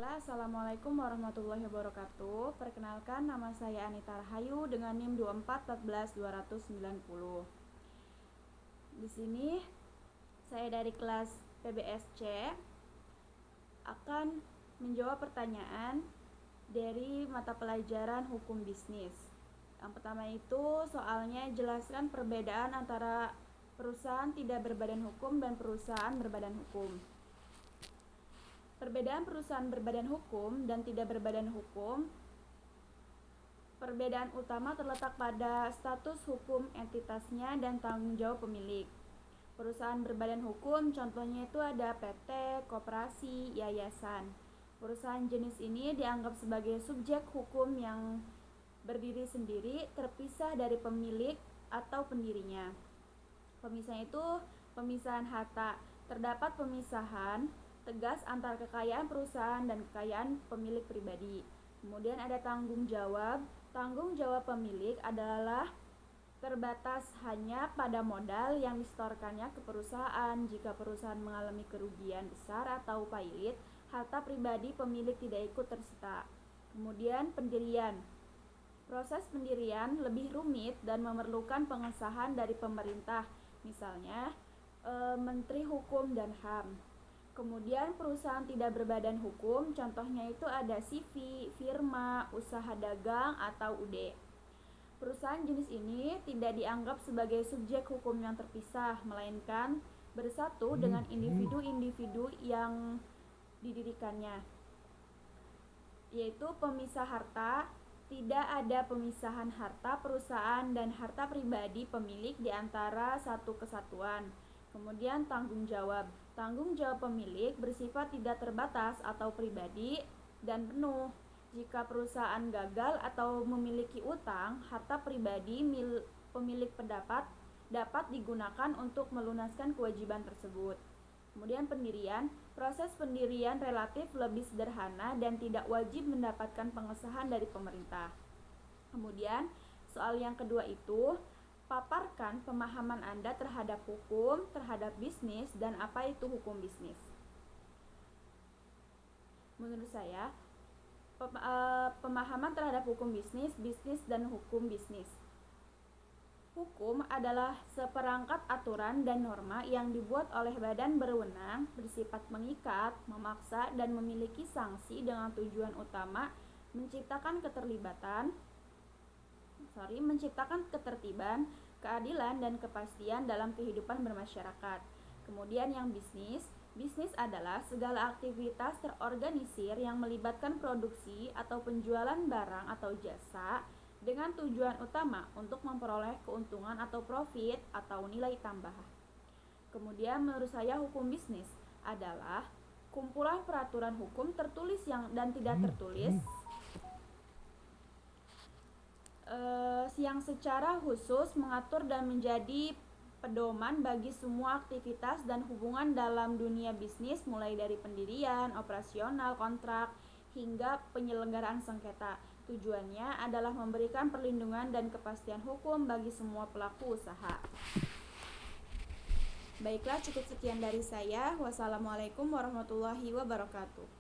Baiklah, Assalamualaikum warahmatullahi wabarakatuh. Perkenalkan, nama saya Anita Rahayu dengan NIM 2414290. Di sini saya dari kelas PBSC akan menjawab pertanyaan dari mata pelajaran hukum bisnis. Yang pertama itu soalnya jelaskan perbedaan antara perusahaan tidak berbadan hukum dan perusahaan berbadan hukum. Perbedaan perusahaan berbadan hukum dan tidak berbadan hukum. Perbedaan utama terletak pada status hukum entitasnya dan tanggung jawab pemilik. Perusahaan berbadan hukum contohnya itu ada PT, koperasi, yayasan. Perusahaan jenis ini dianggap sebagai subjek hukum yang berdiri sendiri, terpisah dari pemilik atau pendirinya. Pemisahan itu pemisahan harta. Terdapat pemisahan tegas antara kekayaan perusahaan dan kekayaan pemilik pribadi. Kemudian ada tanggung jawab. Tanggung jawab pemilik adalah terbatas hanya pada modal yang disetorkannya ke perusahaan. Jika perusahaan mengalami kerugian besar atau pailit, harta pribadi pemilik tidak ikut tersita. Kemudian pendirian. Proses pendirian lebih rumit dan memerlukan pengesahan dari pemerintah, misalnya Menteri Hukum dan HAM. Kemudian perusahaan tidak berbadan hukum, contohnya itu ada CV, firma, usaha dagang, atau UD. Perusahaan jenis ini tidak dianggap sebagai subjek hukum yang terpisah, melainkan bersatu dengan individu-individu yang didirikannya, yaitu pemisah harta. Tidak ada pemisahan harta perusahaan dan harta pribadi pemilik di antara satu kesatuan. Kemudian tanggung jawab. Tanggung jawab pemilik bersifat tidak terbatas atau pribadi dan penuh. Jika perusahaan gagal atau memiliki utang, harta pribadi pemilik dapat digunakan untuk melunaskan kewajiban tersebut. Kemudian pendirian. Proses pendirian relatif lebih sederhana dan tidak wajib mendapatkan pengesahan dari pemerintah. Kemudian soal yang kedua itu paparkan pemahaman Anda terhadap hukum, terhadap bisnis, dan apa itu hukum bisnis. Menurut saya, pemahaman terhadap hukum bisnis, dan hukum bisnis. Hukum adalah seperangkat aturan dan norma yang dibuat oleh badan berwenang, bersifat mengikat, memaksa, dan memiliki sanksi dengan tujuan utama menciptakan ketertiban, keadilan, dan kepastian dalam kehidupan bermasyarakat. Kemudian yang bisnis adalah segala aktivitas terorganisir yang melibatkan produksi atau penjualan barang atau jasa dengan tujuan utama untuk memperoleh keuntungan atau profit atau nilai tambah. Kemudian menurut saya hukum bisnis adalah kumpulan peraturan hukum tertulis dan tidak tertulis yang secara khusus mengatur dan menjadi pedoman bagi semua aktivitas dan hubungan dalam dunia bisnis, mulai dari pendirian, operasional, kontrak, hingga penyelenggaraan sengketa. Tujuannya adalah memberikan perlindungan dan kepastian hukum bagi semua pelaku usaha. Baiklah, cukup sekian dari saya. Wassalamualaikum warahmatullahi wabarakatuh.